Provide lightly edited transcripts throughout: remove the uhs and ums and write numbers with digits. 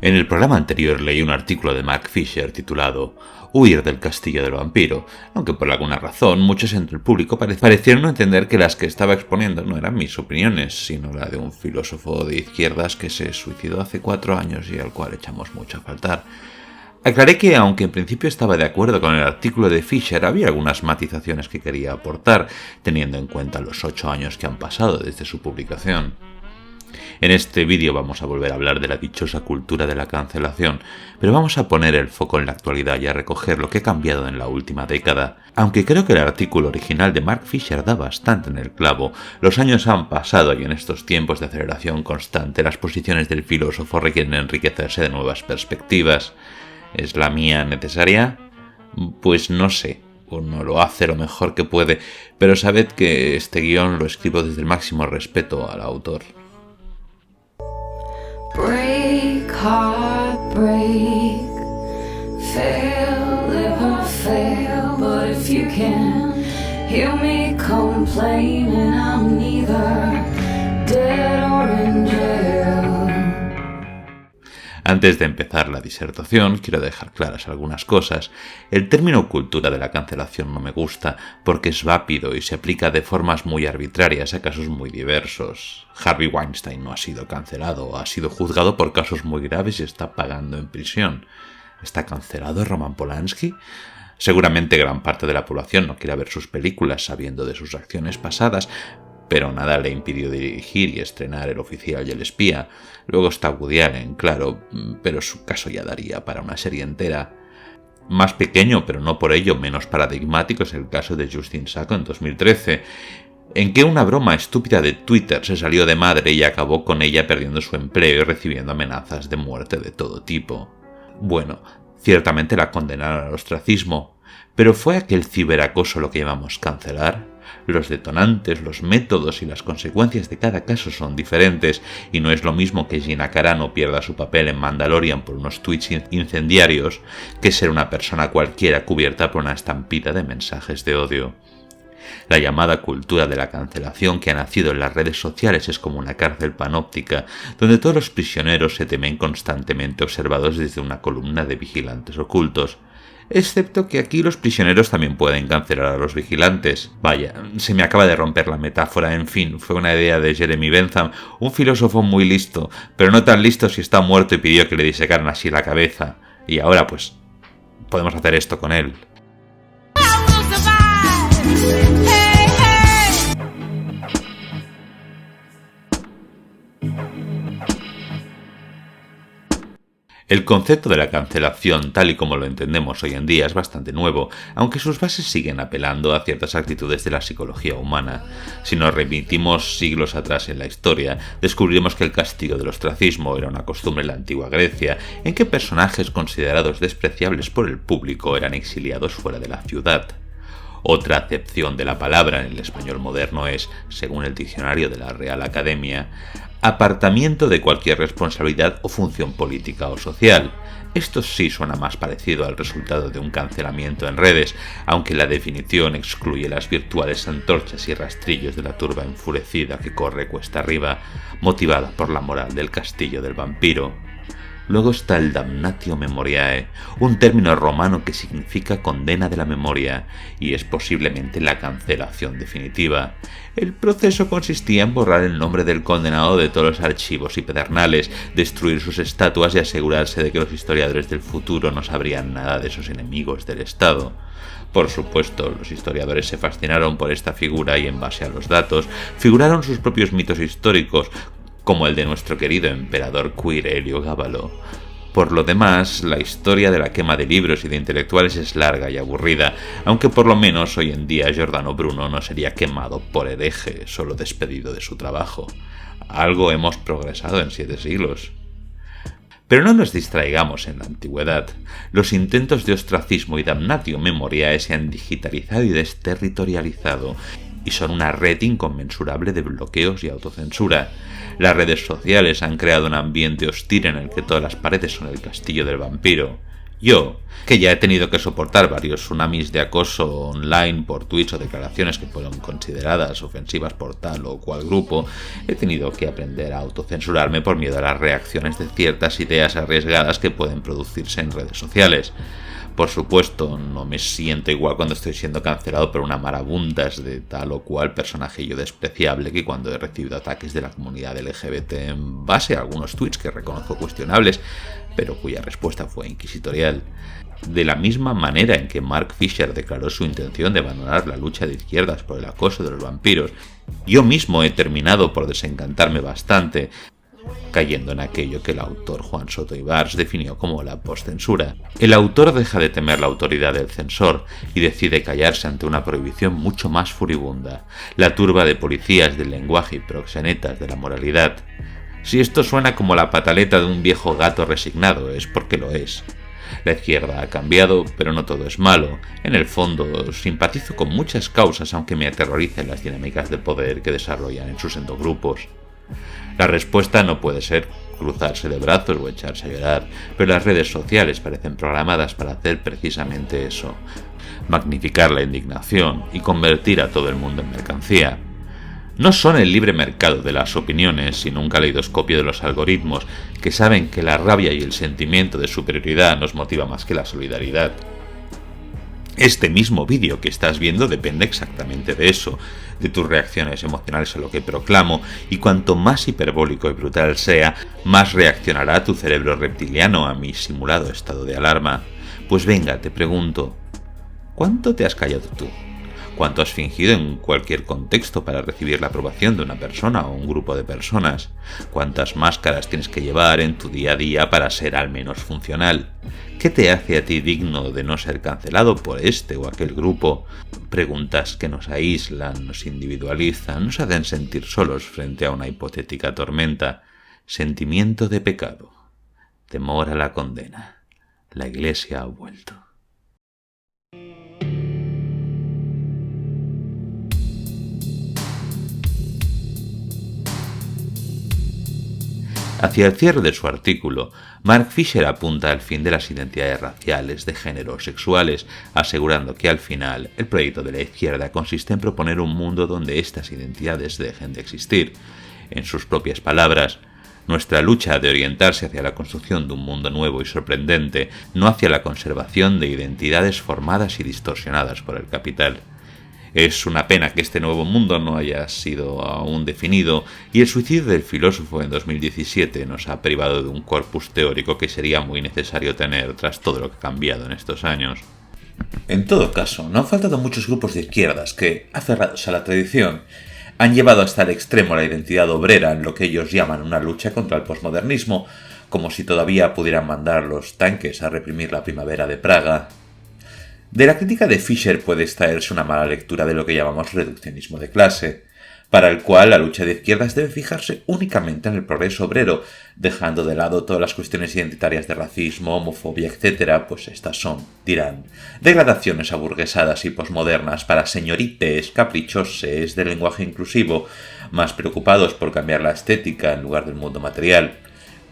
En el programa anterior leí un artículo de Mark Fisher titulado Huir del castillo del vampiro, aunque por alguna razón muchos entre el público parecieron no entender que las que estaba exponiendo no eran mis opiniones, sino la de un filósofo de izquierdas que se suicidó hace 4 años y al cual echamos mucho a faltar. Aclaré que, aunque en principio estaba de acuerdo con el artículo de Fisher, había algunas matizaciones que quería aportar, teniendo en cuenta los 8 años que han pasado desde su publicación. En este vídeo vamos a volver a hablar de la dichosa cultura de la cancelación, pero vamos a poner el foco en la actualidad y a recoger lo que ha cambiado en la última década. Aunque creo que el artículo original de Mark Fisher da bastante en el clavo, los años han pasado y en estos tiempos de aceleración constante las posiciones del filósofo requieren enriquecerse de nuevas perspectivas. ¿Es la mía necesaria? Pues no sé. Uno lo hace lo mejor que puede, pero sabed que este guión lo escribo desde el máximo respeto al autor. Break, heart, break. Fail, live or fail. But if you can hear me complaining, I'm neither dead or in jail. Antes de empezar la disertación, quiero dejar claras algunas cosas. El término cultura de la cancelación no me gusta porque es vápido y se aplica de formas muy arbitrarias a casos muy diversos. Harvey Weinstein no ha sido cancelado, ha sido juzgado por casos muy graves y está pagando en prisión. ¿Está cancelado Roman Polanski? Seguramente gran parte de la población no quiere ver sus películas sabiendo de sus acciones pasadas, pero nada le impidió dirigir y estrenar El oficial y el espía. Luego está Woody Allen, claro, pero su caso ya daría para una serie entera. Más pequeño, pero no por ello menos paradigmático, es el caso de Justine Sacco en 2013, en que una broma estúpida de Twitter se salió de madre y acabó con ella perdiendo su empleo y recibiendo amenazas de muerte de todo tipo. Bueno, ciertamente la condenaron al ostracismo, pero ¿fue aquel ciberacoso lo que llamamos cancelar? Los detonantes, los métodos y las consecuencias de cada caso son diferentes y no es lo mismo que Gina Carano pierda su papel en Mandalorian por unos tweets incendiarios que ser una persona cualquiera cubierta por una estampida de mensajes de odio. La llamada cultura de la cancelación que ha nacido en las redes sociales es como una cárcel panóptica donde todos los prisioneros se temen constantemente observados desde una columna de vigilantes ocultos. Excepto que aquí los prisioneros también pueden cancelar a los vigilantes. Vaya, se me acaba de romper la metáfora, en fin, fue una idea de Jeremy Bentham, un filósofo muy listo, pero no tan listo si está muerto y pidió que le disecaran así la cabeza. Y ahora pues, podemos hacer esto con él. El concepto de la cancelación, tal y como lo entendemos hoy en día, es bastante nuevo, aunque sus bases siguen apelando a ciertas actitudes de la psicología humana. Si nos remitimos siglos atrás en la historia, descubriremos que el castigo del ostracismo era una costumbre en la antigua Grecia, en que personajes considerados despreciables por el público eran exiliados fuera de la ciudad. Otra acepción de la palabra en el español moderno es, según el diccionario de la Real Academia, apartamiento de cualquier responsabilidad o función política o social. Esto sí suena más parecido al resultado de un cancelamiento en redes, aunque la definición excluye las virtuales antorchas y rastrillos de la turba enfurecida que corre cuesta arriba, motivada por la moral del castillo del vampiro. Luego está el damnatio memoriae, un término romano que significa condena de la memoria, y es posiblemente la cancelación definitiva. El proceso consistía en borrar el nombre del condenado de todos los archivos y pedernales, destruir sus estatuas y asegurarse de que los historiadores del futuro no sabrían nada de esos enemigos del Estado. Por supuesto, los historiadores se fascinaron por esta figura y en base a los datos, figuraron sus propios mitos históricos, como el de nuestro querido emperador queer Helio Gábalo. Por lo demás, la historia de la quema de libros y de intelectuales es larga y aburrida, aunque por lo menos hoy en día Giordano Bruno no sería quemado por hereje, solo despedido de su trabajo. Algo hemos progresado en 7 siglos. Pero no nos distraigamos en la antigüedad. Los intentos de ostracismo y damnatio memoriae se han digitalizado y desterritorializado, y son una red inconmensurable de bloqueos y autocensura. Las redes sociales han creado un ambiente hostil en el que todas las paredes son el castillo del vampiro. Yo, que ya he tenido que soportar varios tsunamis de acoso online por tweets o declaraciones que fueron consideradas ofensivas por tal o cual grupo, he tenido que aprender a autocensurarme por miedo a las reacciones de ciertas ideas arriesgadas que pueden producirse en redes sociales. Por supuesto, no me siento igual cuando estoy siendo cancelado por una marabuntas de tal o cual personajillo despreciable que cuando he recibido ataques de la comunidad LGBT en base a algunos tweets que reconozco cuestionables, pero cuya respuesta fue inquisitorial. De la misma manera en que Mark Fisher declaró su intención de abandonar la lucha de izquierdas por el acoso de los vampiros, yo mismo he terminado por desencantarme bastante, cayendo en aquello que el autor Juan Soto Ibars definió como la postcensura. El autor deja de temer la autoridad del censor y decide callarse ante una prohibición mucho más furibunda, la turba de policías del lenguaje y proxenetas de la moralidad. Si esto suena como la pataleta de un viejo gato resignado, es porque lo es. La izquierda ha cambiado, pero no todo es malo. En el fondo, simpatizo con muchas causas, aunque me aterroricen las dinámicas de poder que desarrollan en sus endogrupos. La respuesta no puede ser cruzarse de brazos o echarse a llorar, pero las redes sociales parecen programadas para hacer precisamente eso: magnificar la indignación y convertir a todo el mundo en mercancía. No son el libre mercado de las opiniones, sino un caleidoscopio de los algoritmos que saben que la rabia y el sentimiento de superioridad nos motiva más que la solidaridad. Este mismo vídeo que estás viendo depende exactamente de eso, de tus reacciones emocionales a lo que proclamo, y cuanto más hiperbólico y brutal sea, más reaccionará tu cerebro reptiliano a mi simulado estado de alarma. Pues venga, te pregunto, ¿cuánto te has callado tú? ¿Cuánto has fingido en cualquier contexto para recibir la aprobación de una persona o un grupo de personas? ¿Cuántas máscaras tienes que llevar en tu día a día para ser al menos funcional? ¿Qué te hace a ti digno de no ser cancelado por este o aquel grupo? Preguntas que nos aíslan, nos individualizan, nos hacen sentir solos frente a una hipotética tormenta. Sentimiento de pecado. Temor a la condena. La Iglesia ha vuelto. Hacia el cierre de su artículo, Mark Fisher apunta al fin de las identidades raciales, de género o sexuales, asegurando que al final el proyecto de la izquierda consiste en proponer un mundo donde estas identidades dejen de existir. En sus propias palabras, nuestra lucha de orientarse hacia la construcción de un mundo nuevo y sorprendente, no hacia la conservación de identidades formadas y distorsionadas por el capital. Es una pena que este nuevo mundo no haya sido aún definido, y el suicidio del filósofo en 2017 nos ha privado de un corpus teórico que sería muy necesario tener tras todo lo que ha cambiado en estos años. En todo caso, no han faltado muchos grupos de izquierdas que, aferrados a la tradición, han llevado hasta el extremo la identidad obrera en lo que ellos llaman una lucha contra el posmodernismo, como si todavía pudieran mandar los tanques a reprimir la primavera de Praga. De la crítica de Fisher puede extraerse una mala lectura de lo que llamamos reduccionismo de clase, para el cual la lucha de izquierdas debe fijarse únicamente en el progreso obrero, dejando de lado todas las cuestiones identitarias de racismo, homofobia, etc., pues estas son, dirán, degradaciones aburguesadas y posmodernas para señorites caprichoses del lenguaje inclusivo, más preocupados por cambiar la estética en lugar del mundo material.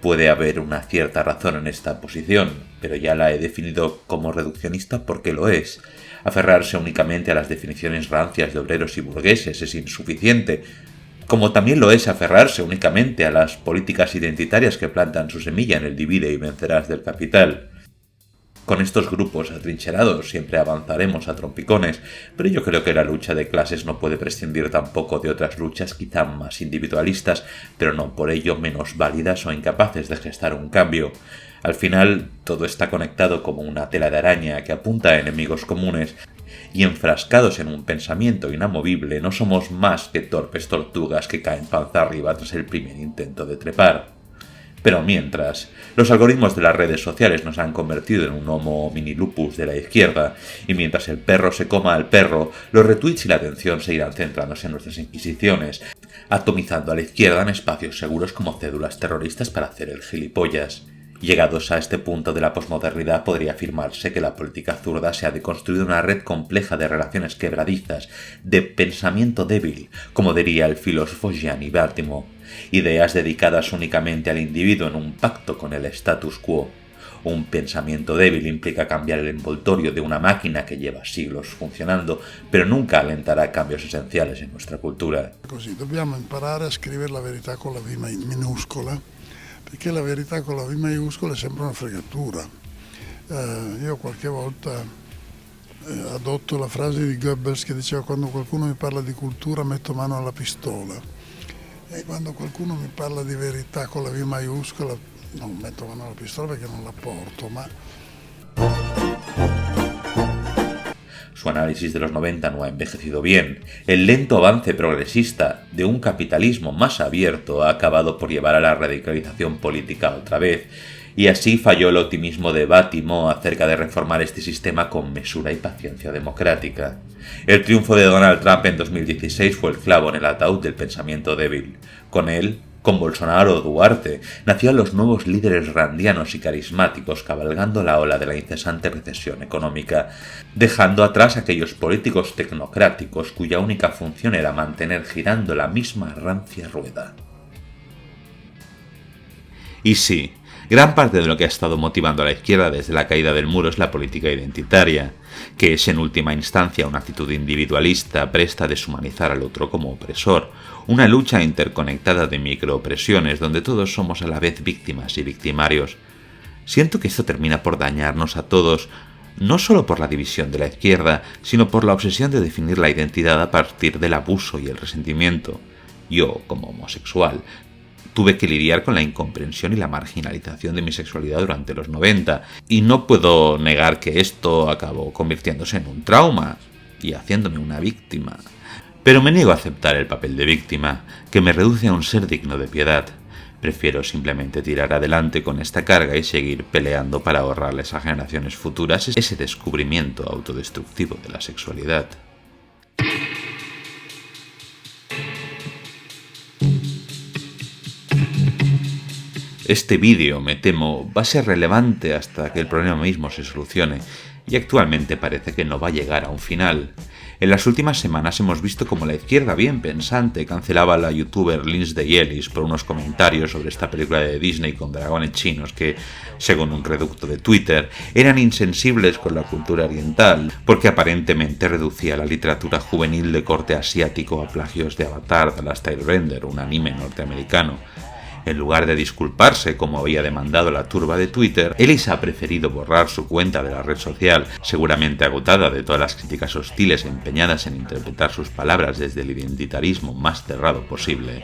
Puede haber una cierta razón en esta posición, pero ya la he definido como reduccionista porque lo es. Aferrarse únicamente a las definiciones rancias de obreros y burgueses es insuficiente, como también lo es aferrarse únicamente a las políticas identitarias que plantan su semilla en el divide y vencerás del capital. Con estos grupos atrincherados siempre avanzaremos a trompicones, pero yo creo que la lucha de clases no puede prescindir tampoco de otras luchas quizá más individualistas, pero no por ello menos válidas o incapaces de gestar un cambio. Al final, todo está conectado como una tela de araña que apunta a enemigos comunes, y enfrascados en un pensamiento inamovible no somos más que torpes tortugas que caen panza arriba tras el primer intento de trepar. Pero mientras, los algoritmos de las redes sociales nos han convertido en un homo mini lupus de la izquierda, y mientras el perro se coma al perro, los retweets y la atención seguirán centrándose en nuestras inquisiciones, atomizando a la izquierda en espacios seguros como cédulas terroristas para hacer el gilipollas. Llegados a este punto de la posmodernidad, podría afirmarse que la política zurda se ha deconstruido una red compleja de relaciones quebradizas, de pensamiento débil, como diría el filósofo Gianni Bertimo, ideas dedicadas únicamente al individuo en un pacto con el status quo. Un pensamiento débil implica cambiar el envoltorio de una máquina che lleva siglos funzionando, però nunca alentará cambios esenciales en nuestra cultura. Così, dobbiamo imparare a scrivere la verità con la V minuscola, perché la verità con la V maiuscola è sempre una fregatura. Io qualche volta adotto la frase di Goebbels che diceva: quando qualcuno mi parla di cultura metto mano alla pistola, e quando qualcuno mi parla di verità con la V maiuscola non metto mano alla pistola perché non la porto, ma... Su análisis de los 90 no ha envejecido bien. El lento avance progresista de un capitalismo más abierto ha acabado por llevar a la radicalización política otra vez, y así falló el optimismo de Bátimo acerca de reformar este sistema con mesura y paciencia democrática. El triunfo de Donald Trump en 2016 fue el clavo en el ataúd del pensamiento débil. Con él, con Bolsonaro o Duarte, nacían los nuevos líderes randianos y carismáticos cabalgando la ola de la incesante recesión económica, dejando atrás aquellos políticos tecnocráticos cuya única función era mantener girando la misma rancia rueda. Y sí, gran parte de lo que ha estado motivando a la izquierda desde la caída del muro es la política identitaria, que es en última instancia una actitud individualista presta a deshumanizar al otro como opresor, una lucha interconectada de microopresiones donde todos somos a la vez víctimas y victimarios. Siento que esto termina por dañarnos a todos, no solo por la división de la izquierda, sino por la obsesión de definir la identidad a partir del abuso y el resentimiento. Yo, como homosexual, tuve que lidiar con la incomprensión y la marginalización de mi sexualidad durante los 90, y no puedo negar que esto acabó convirtiéndose en un trauma y haciéndome una víctima. Pero me niego a aceptar el papel de víctima, que me reduce a un ser digno de piedad. Prefiero simplemente tirar adelante con esta carga y seguir peleando para ahorrarles a generaciones futuras ese descubrimiento autodestructivo de la sexualidad. Este vídeo, me temo, va a ser relevante hasta que el problema mismo se solucione, y actualmente parece que no va a llegar a un final. En las últimas semanas hemos visto cómo la izquierda bien pensante cancelaba a la youtuber Lindsay Ellis por unos comentarios sobre esta película de Disney con dragones chinos que, según un reducto de Twitter, eran insensibles con la cultura oriental, porque aparentemente reducía la literatura juvenil de corte asiático a plagios de Avatar, The Last Airbender, un anime norteamericano. En lugar de disculparse como había demandado la turba de Twitter, Ellis ha preferido borrar su cuenta de la red social, seguramente agotada de todas las críticas hostiles empeñadas en interpretar sus palabras desde el identitarismo más cerrado posible.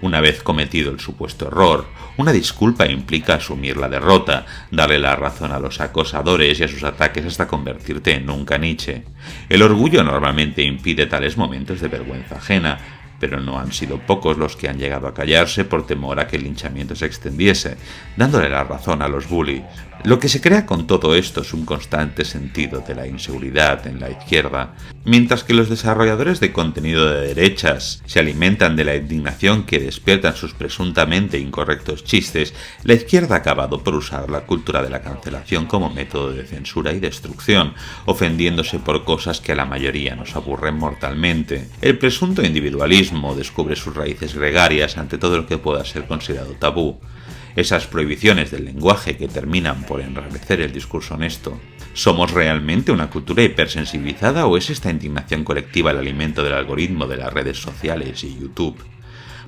Una vez cometido el supuesto error, una disculpa implica asumir la derrota, darle la razón a los acosadores y a sus ataques hasta convertirte en un caniche. El orgullo normalmente impide tales momentos de vergüenza ajena, pero no han sido pocos los que han llegado a callarse por temor a que el linchamiento se extendiese, dándole la razón a los bullies. Lo que se crea con todo esto es un constante sentido de la inseguridad en la izquierda, mientras que los desarrolladores de contenido de derechas se alimentan de la indignación que despiertan sus presuntamente incorrectos chistes. La izquierda ha acabado por usar la cultura de la cancelación como método de censura y destrucción, ofendiéndose por cosas que a la mayoría nos aburren mortalmente. El presunto individualismo descubre sus raíces gregarias ante todo lo que pueda ser considerado tabú. Esas prohibiciones del lenguaje que terminan por enrarecer el discurso honesto. ¿Somos realmente una cultura hipersensibilizada o es esta indignación colectiva el alimento del algoritmo de las redes sociales y YouTube?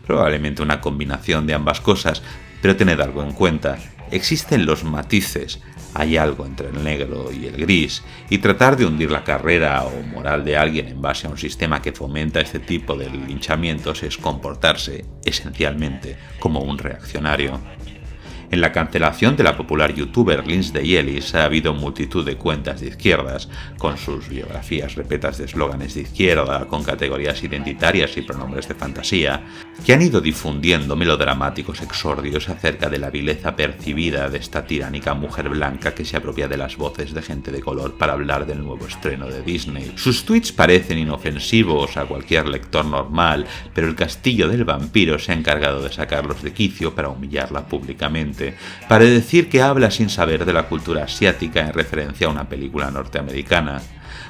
Probablemente una combinación de ambas cosas, pero tened algo en cuenta. Existen los matices, hay algo entre el negro y el gris, y tratar de hundir la carrera o moral de alguien en base a un sistema que fomenta este tipo de linchamientos es comportarse, esencialmente, como un reaccionario. En la cancelación de la popular youtuber Lindsay Ellis ha habido multitud de cuentas de izquierdas, con sus biografías repletas de eslóganes de izquierda, con categorías identitarias y pronombres de fantasía, que han ido difundiendo melodramáticos exordios acerca de la vileza percibida de esta tiránica mujer blanca que se apropia de las voces de gente de color para hablar del nuevo estreno de Disney. Sus tweets parecen inofensivos a cualquier lector normal, pero el castillo del vampiro se ha encargado de sacarlos de quicio para humillarla públicamente. Occidente para decir que habla sin saber de la cultura asiática en referencia a una película norteamericana.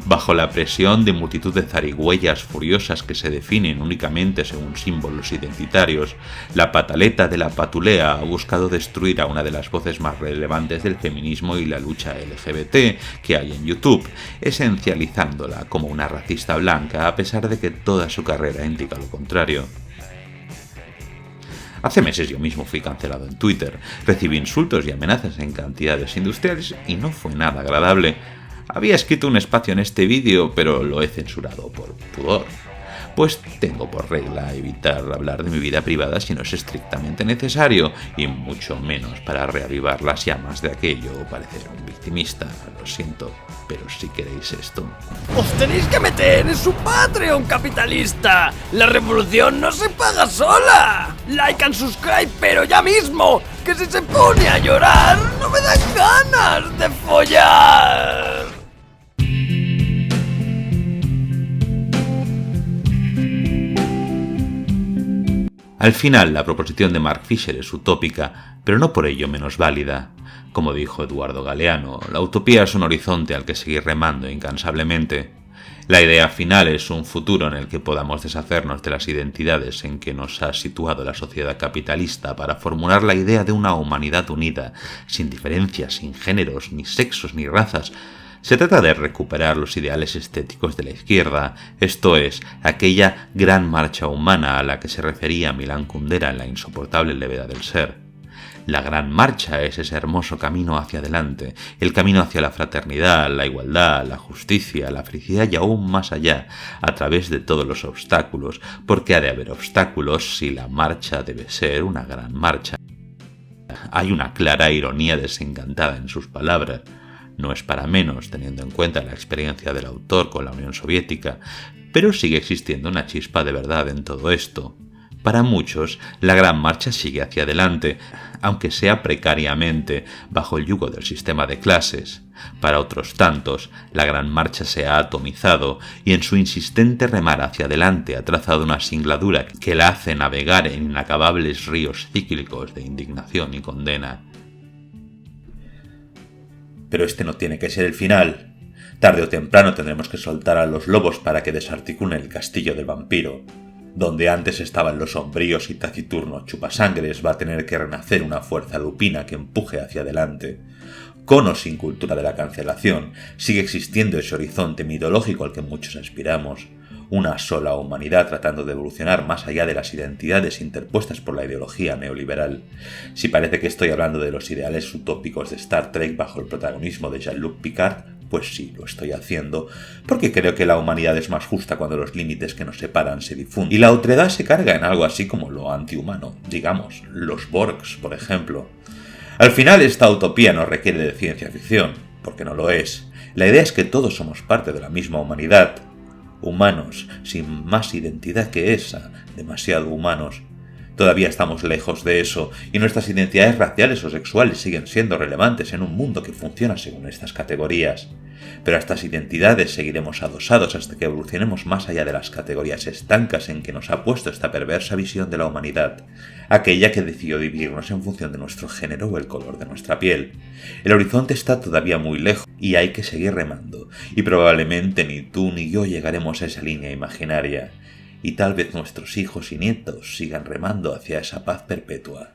Bajo la presión de multitud de zarigüeyas furiosas que se definen únicamente según símbolos identitarios, la pataleta de la patulea ha buscado destruir a una de las voces más relevantes del feminismo y la lucha LGBT que hay en YouTube, esencializándola como una racista blanca a pesar de que toda su carrera indica lo contrario. Hace meses yo mismo fui cancelado en Twitter, recibí insultos y amenazas en cantidades industriales y no fue nada agradable. Había escrito un espacio en este vídeo, pero lo he censurado por pudor, pues tengo por regla evitar hablar de mi vida privada si no es estrictamente necesario, y mucho menos para reavivar las llamas de aquello o parecer un victimista. Lo siento, pero si queréis esto... ¡Os tenéis que meter en su Patreon, capitalista! ¡La revolución no se paga sola! ¡Like and subscribe, pero ya mismo! ¡Que si se pone a llorar, no me dan ganas de follar! Al final, la proposición de Mark Fisher es utópica, pero no por ello menos válida. Como dijo Eduardo Galeano, la utopía es un horizonte al que seguir remando incansablemente. La idea final es un futuro en el que podamos deshacernos de las identidades en que nos ha situado la sociedad capitalista para formular la idea de una humanidad unida, sin diferencias, sin géneros, ni sexos, ni razas. Se trata de recuperar los ideales estéticos de la izquierda, esto es, aquella gran marcha humana a la que se refería Milán Kundera en La insoportable levedad del ser. La gran marcha es ese hermoso camino hacia adelante, el camino hacia la fraternidad, la igualdad, la justicia, la felicidad y aún más allá, a través de todos los obstáculos, porque ha de haber obstáculos si la marcha debe ser una gran marcha. Hay una clara ironía desencantada en sus palabras. No es para menos, teniendo en cuenta la experiencia del autor con la Unión Soviética, pero sigue existiendo una chispa de verdad en todo esto. Para muchos, la Gran Marcha sigue hacia adelante, aunque sea precariamente, bajo el yugo del sistema de clases. Para otros tantos, la Gran Marcha se ha atomizado y en su insistente remar hacia adelante ha trazado una singladura que la hace navegar en inacabables ríos cíclicos de indignación y condena. Pero este no tiene que ser el final. Tarde o temprano tendremos que soltar a los lobos para que desarticulen el castillo del vampiro. Donde antes estaban los sombríos y taciturnos chupasangres va a tener que renacer una fuerza lupina que empuje hacia adelante. Con o sin cultura de la cancelación, sigue existiendo ese horizonte mitológico al que muchos aspiramos. Una sola humanidad tratando de evolucionar más allá de las identidades interpuestas por la ideología neoliberal. Si parece que estoy hablando de los ideales utópicos de Star Trek bajo el protagonismo de Jean-Luc Picard, pues sí, lo estoy haciendo, porque creo que la humanidad es más justa cuando los límites que nos separan se difunden. Y la otredad se carga en algo así como lo antihumano, digamos, los Borgs, por ejemplo. Al final, esta utopía no requiere de ciencia ficción, porque no lo es. La idea es que todos somos parte de la misma humanidad. Humanos, sin más identidad que esa, demasiado humanos. Todavía estamos lejos de eso, y nuestras identidades raciales o sexuales siguen siendo relevantes en un mundo que funciona según estas categorías. Pero a estas identidades seguiremos adosados hasta que evolucionemos más allá de las categorías estancas en que nos ha puesto esta perversa visión de la humanidad, aquella que decidió dividirnos en función de nuestro género o el color de nuestra piel. El horizonte está todavía muy lejos y hay que seguir remando, y probablemente ni tú ni yo llegaremos a esa línea imaginaria. Y tal vez nuestros hijos y nietos sigan remando hacia esa paz perpetua.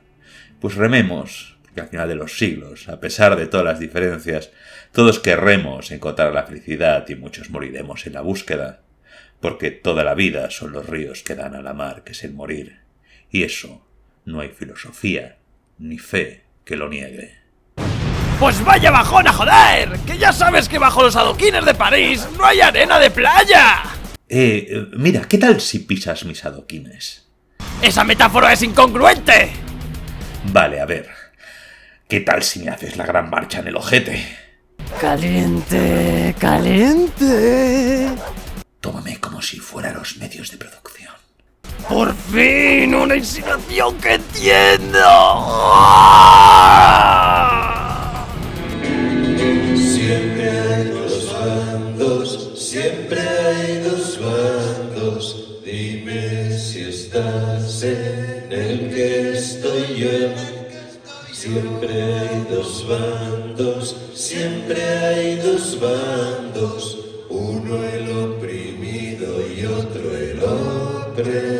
Pues rememos, porque al final de los siglos, a pesar de todas las diferencias, todos querremos encontrar la felicidad y muchos moriremos en la búsqueda, porque toda la vida son los ríos que dan a la mar, que es el morir, y eso no hay filosofía ni fe que lo niegue. ¡Pues vaya bajona, joder! ¡Que ya sabes que bajo los adoquines de París no hay arena de playa! Mira, ¿qué tal si pisas mis adoquines? ¡Esa metáfora es incongruente! Vale, a ver. ¿Qué tal si me haces la gran marcha en el ojete? Caliente, caliente. Tómame como si fuera los medios de producción. ¡Por fin! ¡Una insinuación que entiendo! Siempre hay dos bandos, siempre hay dos bandos. Dime si estás en el que estoy yo. Siempre hay dos bandos, siempre hay dos bandos, uno el oprimido y otro el opresor.